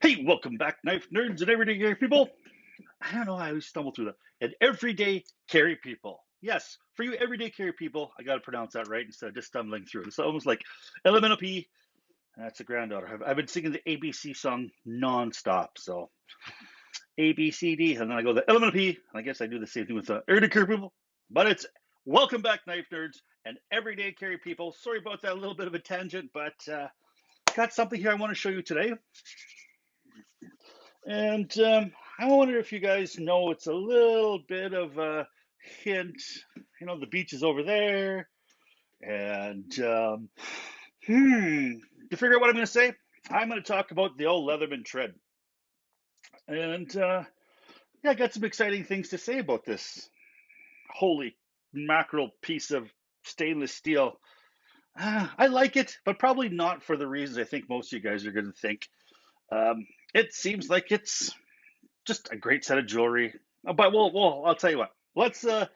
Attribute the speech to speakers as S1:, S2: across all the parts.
S1: Hey, welcome back, knife nerds and everyday carry people. I don't know, I always stumble through that. And everyday carry people. Yes, for you everyday carry people, I got to pronounce that right instead of just stumbling through. It's almost like LMNOP. That's a granddaughter. I've been singing the ABC song nonstop. So A, B, C, D, and then I go the LMNOP. And I guess I do the same thing with the everyday carry people. But it's welcome back, knife nerds and everyday carry people. Sorry about that little bit of a tangent, but got something here I want to show you today. And I wonder if you guys know it's a little bit of a hint. The beach is over there. And to figure out what I'm going to say, I'm going to talk about the old Leatherman tread. And yeah, I got some exciting things to say about this holy mackerel piece of stainless steel. I like it, but probably not for the reasons I think most of you guys are going to think. It seems like it's just a great set of jewelry. But I'll tell you what. Let's get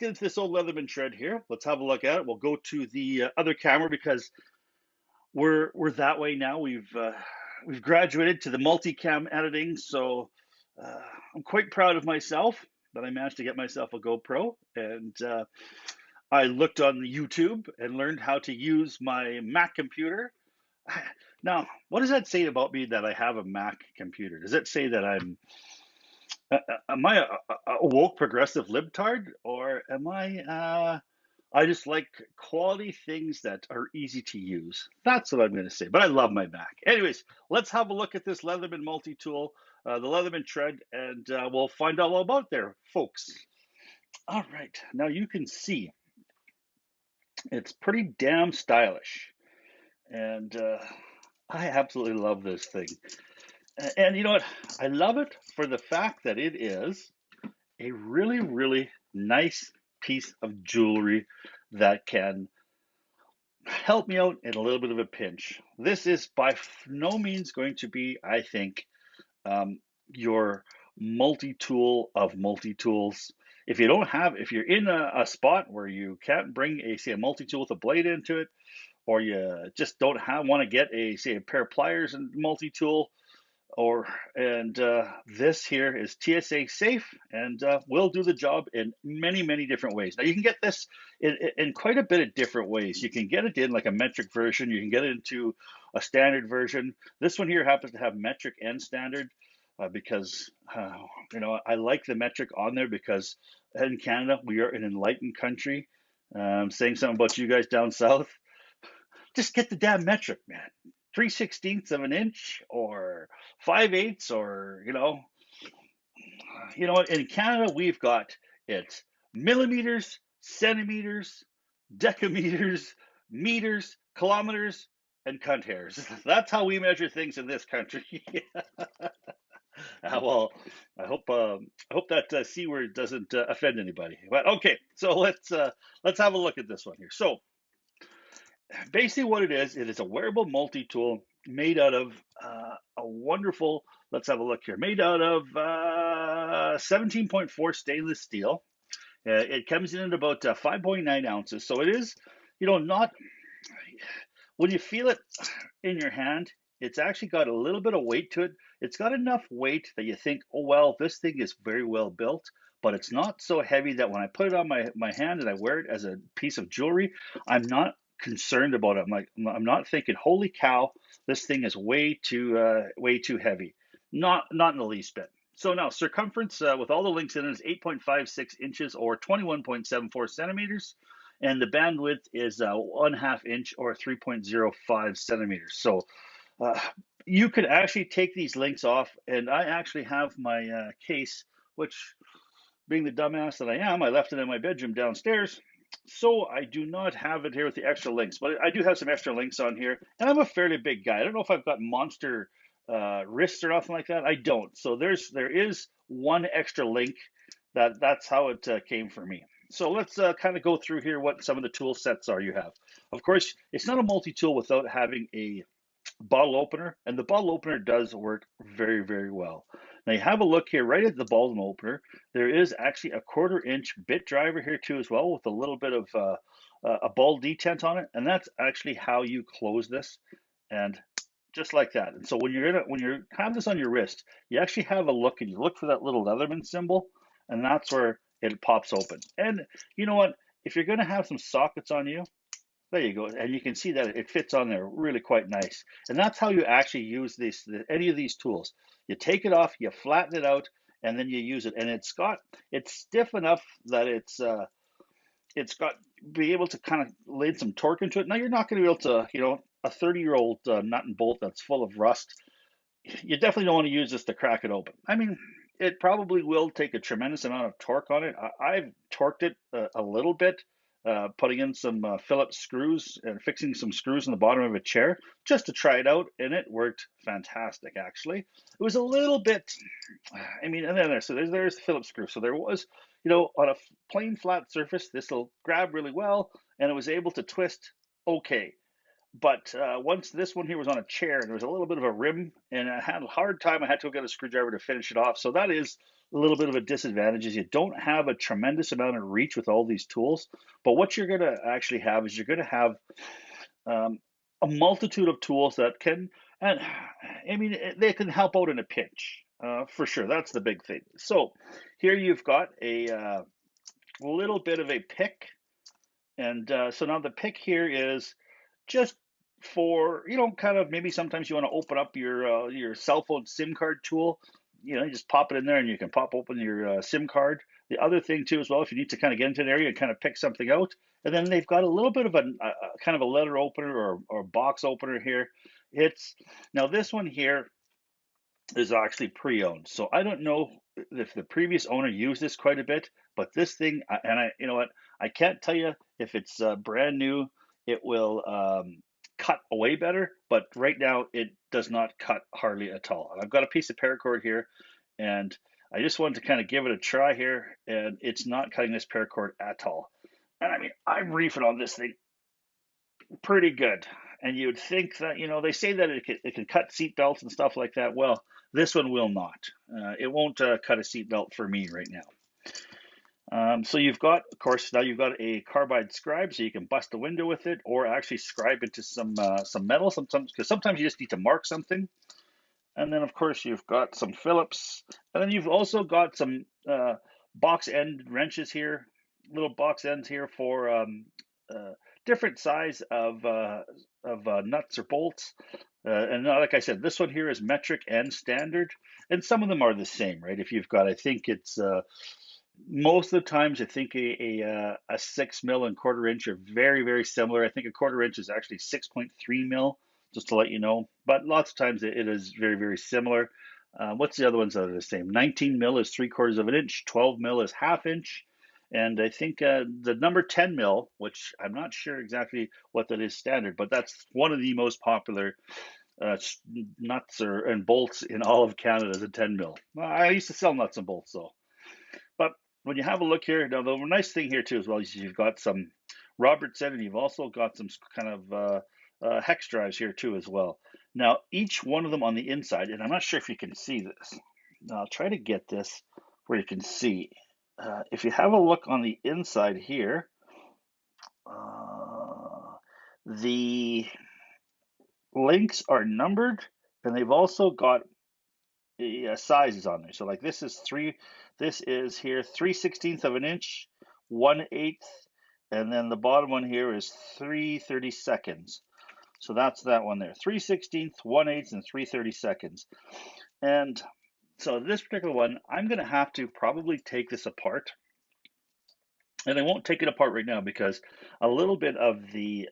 S1: into this old Leatherman shred here. Let's have a look at it. We'll go to the other camera because we're that way now. We've graduated to the multicam editing, so I'm quite proud of myself that I managed to get myself a GoPro, and I looked on the YouTube and learned how to use my Mac computer. Now, what does that say about me that I have a Mac computer? Does it say that am I a woke progressive libtard, or am I just like quality things that are easy to use? That's what I'm going to say. But I love my Mac. Anyways, let's have a look at this Leatherman multi-tool, the Leatherman tread, and we'll find out all about there, folks. All right, now you can see it's pretty damn stylish, and I absolutely love this thing. And you know what? I love it for the fact that it is a really, really nice piece of jewelry that can help me out in a little bit of a pinch. This is by no means going to be, I think, your multi-tool of multi-tools. If you're in a spot where you can't bring say, a multi-tool with a blade into it, or you just don't want to get say, a pair of pliers and multi-tool, and this here is TSA safe and will do the job in many, many different ways. Now you can get this in quite a bit of different ways. You can get it in like a metric version. You can get it into a standard version. This one here happens to have metric and standard because I like the metric on there because in Canada we are an enlightened country. Saying something about you guys down south. Just get the damn metric, man. 3/16 of an inch or 5/8, or what? In Canada we've got it millimeters, centimeters, decameters, meters, kilometers, and cunt hairs. That's how we measure things in this country. Well, I hope that C word doesn't offend anybody. But okay, so let's have a look at this one here. So basically what it is a wearable multi-tool made out of a wonderful, let's have a look here, made out of 17.4 stainless steel. It comes in at about 5.9 ounces. So it is, not, when you feel it in your hand, it's actually got a little bit of weight to it. It's got enough weight that you think, oh, well, this thing is very well built, but it's not so heavy that when I put it on my hand and I wear it as a piece of jewelry, I'm not concerned about it. I'm not thinking, holy cow, this thing is way too heavy. Not in the least bit. So now circumference with all the links in it is 8.56 inches or 21.74 centimeters. And the bandwidth is 1/2 inch or 3.05 centimeters. So uh, you could actually take these links off, and I actually have my case, which, being the dumbass that I am, I left it in my bedroom downstairs. So I do not have it here with the extra links, but I do have some extra links on here. And I'm a fairly big guy. I don't know if I've got monster wrists or nothing like that. I don't. So there is one extra link that's how it came for me. So let's kind of go through here what some of the tool sets are you have. Of course, it's not a multi-tool without having a bottle opener, and the bottle opener does work very, very well. Now you have a look here right at the bottle opener. There is actually a 1/4 inch bit driver here too as well, with a little bit of a ball detent on it, and that's actually how you close this. And just like that. And so when you have this on your wrist, you actually have a look and you look for that little Leatherman symbol, and that's where it pops open. And you know what? If you're gonna have some sockets on you, there you go. And you can see that it fits on there really quite nice. And that's how you actually use any of these tools. You take it off, you flatten it out, and then you use it. And it's stiff enough that it's got be able to kind of lay some torque into it. Now you're not going to be able to, a 30-year-old nut and bolt that's full of rust, you definitely don't want to use this to crack it open. I mean, it probably will take a tremendous amount of torque on it. I've torqued it a little bit, putting in some Phillips screws and fixing some screws in the bottom of a chair just to try it out, and it worked fantastic, actually. It was a little bit, I mean, and then there's the Phillips screw. So there was, on a plain flat surface, this will grab really well, and it was able to twist okay. But once this one here was on a chair, and there was a little bit of a rim, and I had a hard time. I had to go get a screwdriver to finish it off. So that is a little bit of a disadvantage, is you don't have a tremendous amount of reach with all these tools. But what you're going to actually have is you're going to have a multitude of tools that can, and I mean, they can help out in a pinch, for sure. That's the big thing. So here you've got a little bit of a pick. And so now the pick here is just for, kind of maybe sometimes you want to open up your cell phone SIM card tool. You just pop it in there and you can pop open your SIM card. The other thing too as well, if you need to kind of get into an area and kind of pick something out, and then they've got a little bit of a kind of a letter opener or box opener here. It's now this one here is actually pre-owned. So I don't know if the previous owner used this quite a bit, but this thing, and you know what, I can't tell you if it's brand new, it will cut away better, but right now it does not cut hardly at all. And I've got a piece of paracord here, and I just wanted to kind of give it a try here, and it's not cutting this paracord at all. And I mean, I'm reefing on this thing pretty good. And you'd think that, they say that it can cut seat belts and stuff like that. Well, this one will not. It won't cut a seat belt for me right now. So you've got, of course, now you've got a carbide scribe, so you can bust a window with it, or actually scribe into some metal sometimes, because sometimes you just need to mark something. And then, of course, you've got some Phillips, and then you've also got some box end wrenches here, little box ends here for different size of nuts or bolts. And like I said, this one here is metric and standard, and some of them are the same, right? If you've got, I think it's most of the times, I think a 6 mil and quarter inch are very, very similar. I think a quarter inch is actually 6.3 mil, just to let you know. But lots of times it is very, very similar. What's the other ones that are the same? 19 mil is 3/4 of an inch, 12 mil is half inch. And I think the number 10 mil, which I'm not sure exactly what that is standard, but that's one of the most popular nuts and bolts in all of Canada is a 10 mil. I used to sell nuts and bolts though. But when you have a look here, now the nice thing here too as well is you've got some Robertson, and you've also got some kind of hex drives here too as well. Now each one of them on the inside, and I'm not sure if you can see this. Now, I'll try to get this where you can see. If you have a look on the inside here, the links are numbered, and they've also got sizes on there. So like this is here 3/16 of an inch, 1/8, and then the bottom one here is 3/32. So that's that one there, 3/16, 1/8, and 3/32. And so this particular one, I'm going to have to probably take this apart. And I won't take it apart right now because a little bit of the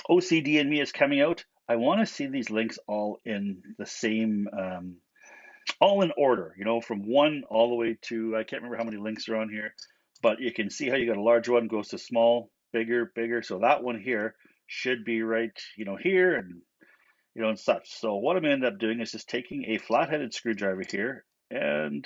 S1: OCD in me is coming out. I want to see these links all in the same, all in order, from one all the way to, I can't remember how many links are on here, but you can see how you got a large one goes to small, bigger, bigger. So that one here should be right, here and such. So what I'm going to end up doing is just taking a flat-headed screwdriver here and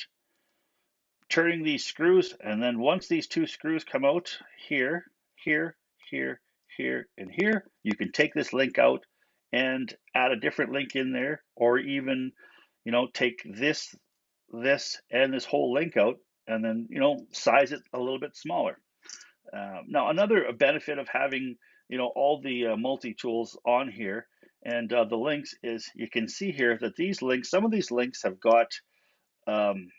S1: turning these screws, and then once these two screws come out here, here, here, here, and here, you can take this link out and add a different link in there, or even, take this, and this whole link out, and then, size it a little bit smaller. Now, another benefit of having, all the multi-tools on here And the links is, you can see here that these links, some of these links have got, um,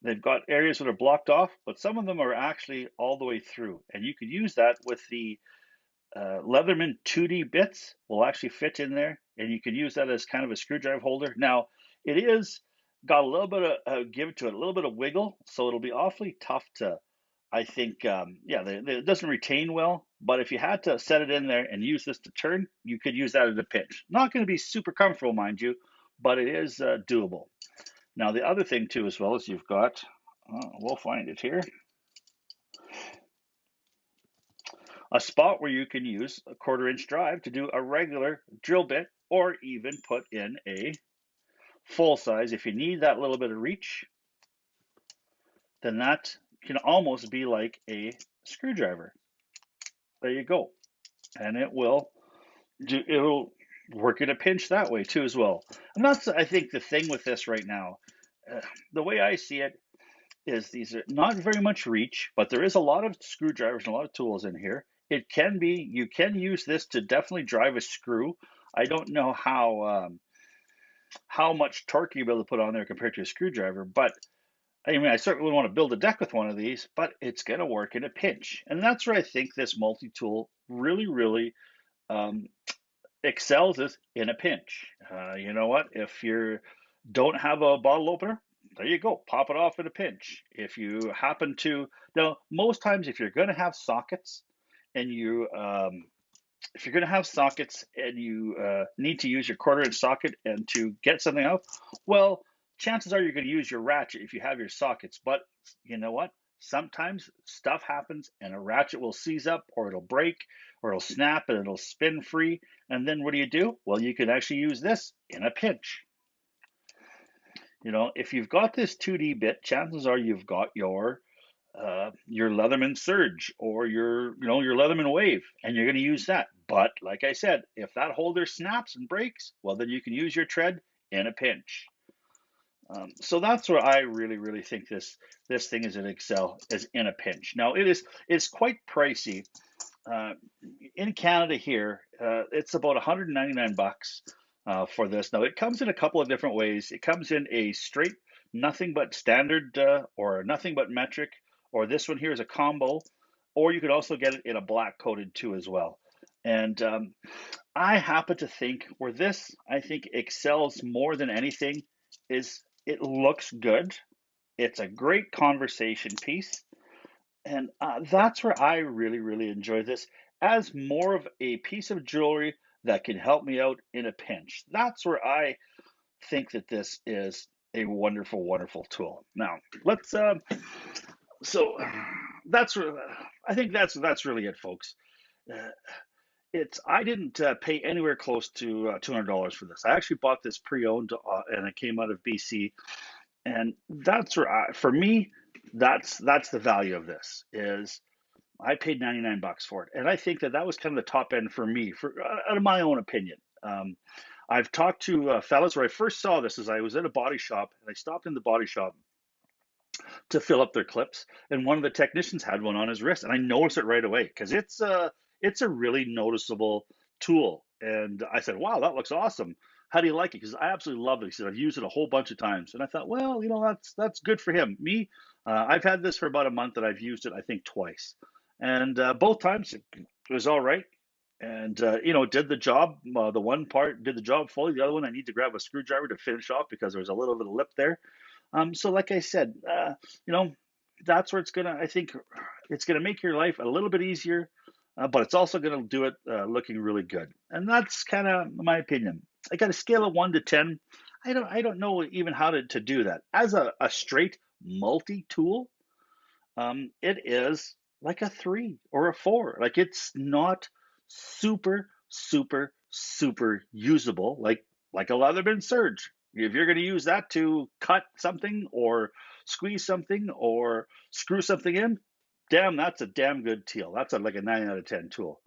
S1: they've got areas that are blocked off, but some of them are actually all the way through. And you could use that with the Leatherman 2D bits will actually fit in there, and you can use that as kind of a screwdriver holder. Now, it is got a little bit of give to it, a little bit of wiggle, so it'll be awfully tough to, I think, yeah, it doesn't retain well, but if you had to set it in there and use this to turn, you could use that at a pinch. Not going to be super comfortable, mind you, but it is doable. Now, the other thing too, as well, is you've got, we'll find it here, a spot where you can use a 1/4 inch drive to do a regular drill bit, or even put in a full size. If you need that little bit of reach, then that can almost be like a screwdriver. There you go. And it'll work at a pinch that way too as well. And that's, I think, the thing with this right now. The way I see it is these are not very much reach, but there is a lot of screwdrivers and a lot of tools in here. It can be, you can use this to definitely drive a screw. I don't know how much torque you'll be able to put on there compared to a screwdriver, but I mean, I certainly want to build a deck with one of these, but it's going to work in a pinch. And that's where I think this multi-tool really, really um, excels, is in a pinch. You know what? If you don't have a bottle opener, there you go. Pop it off in a pinch. If you happen to, now, most times if you're going to have sockets and if you're going to have sockets and you need to use your 1/4 inch socket and to get something out, well, chances are you're going to use your ratchet if you have your sockets. But you know what? Sometimes stuff happens and a ratchet will seize up, or it'll break, or it'll snap and it'll spin free. And then what do? Well, you can actually use this in a pinch. You know, if you've got this 2D bit, chances are you've got your Leatherman Surge, or your Leatherman Wave, and you're going to use that. But like I said, if that holder snaps and breaks, well, then you can use your tread in a pinch. So that's where I really, really think this thing is an excel, is in a pinch. Now it's quite pricey. Uh, in Canada here, it's about 199 bucks for this. Now it comes in a couple of different ways. It comes in a straight nothing but standard, or nothing but metric, or this one here is a combo, or you could also get it in a black coated too as well. And I happen to think where this, I think, excels more than anything is it looks good. It's a great conversation piece. And that's where I really, really enjoy this, as more of a piece of jewelry that can help me out in a pinch. That's where I think that this is a wonderful, wonderful tool. Now, let's so that's I think that's really it, folks. Uh, it's I didn't pay anywhere close to $200 for this. I actually bought this pre-owned, and it came out of BC, and that's where for me, that's the value of this. Is I paid 99 bucks for it, and I think that was kind of the top end for me, for out of my own opinion. I've talked to fellas where I first saw this, as I was at a body shop, and I stopped in the body shop to fill up their clips, and one of the technicians had one on his wrist, and I noticed it right away because it's a really noticeable tool. And I said, "Wow, that looks awesome. How do you like it?" Because I absolutely love it. He said, "I've used it a whole bunch of times," and I thought, well, that's good for him. Me, I've had this for about a month, and I've used it, I think, twice, and both times it was all right. And did the job. The one part did the job fully. The other one, I need to grab a screwdriver to finish off because there was a little bit of lip there. So like I said, you know, that's where I think it's gonna make your life a little bit easier, but it's also gonna do it looking really good. And that's kind of my opinion. I got a scale of 1 to 10. I don't know even how to do that. As a straight multi-tool, it is like a 3 or a 4. Like, it's not super, super, super usable like a Leatherman Surge. If you're going to use that to cut something or squeeze something or screw something in, damn, that's a damn good tool. That's like a 9 out of 10 tool.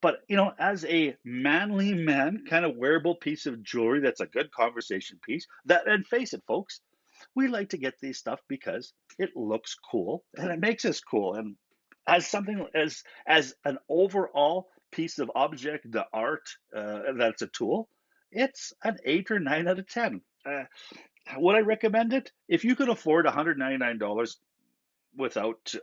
S1: But as a manly man kind of wearable piece of jewelry, that's a good conversation piece. And face it, folks, we like to get these stuff because it looks cool and it makes us cool. And as something as an overall piece of object, the art that's a tool, it's an 8 or 9 out of 10. Would I recommend it? If you can afford $199 without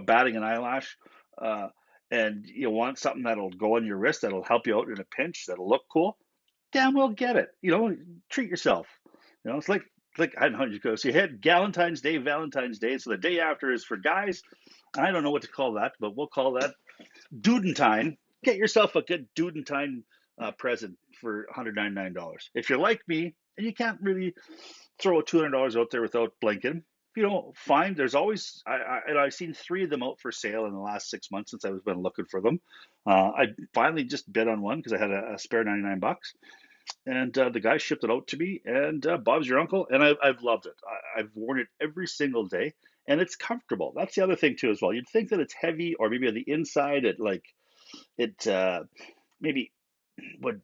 S1: batting an eyelash, uh, and you want something that'll go on your wrist, that'll help you out in a pinch, that'll look cool, damn well get it. Treat yourself. It's like I don't know. You go. So you had Galentine's Day, Valentine's Day. So the day after is for guys. I don't know what to call that, but we'll call that Dudentine. Get yourself a good Dudentine present for $199. If you're like me and you can't really throw $200 out there without blinking, if you don't find, there's always I've seen 3 of them out for sale in the last 6 months since I've been looking for them. I finally just bid on one because I had a spare 99 bucks, and the guy shipped it out to me. And Bob's your uncle, and I've loved it. I've worn it every single day, and it's comfortable. That's the other thing too, as well. You'd think that it's heavy, or maybe on the inside it maybe would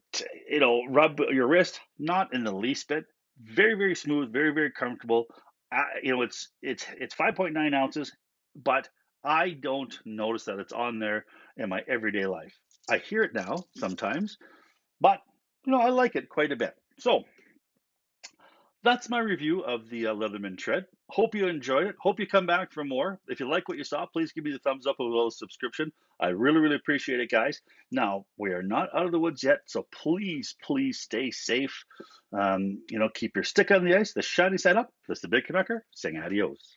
S1: rub your wrist. Not in the least bit. Very, very smooth, very, very comfortable. It's 5.9 ounces, but I don't notice that it's on there in my everyday life. I hear it now sometimes, but I like it quite a bit. So that's my review of the Leatherman tread. Hope you enjoyed it. Hope you come back for more. If you like what you saw, please give me the thumbs up as well as subscription. I really, really appreciate it, guys. Now, we are not out of the woods yet, so please, please stay safe. Keep your stick on the ice, the shiny side up. This is the Big Canucker saying adios.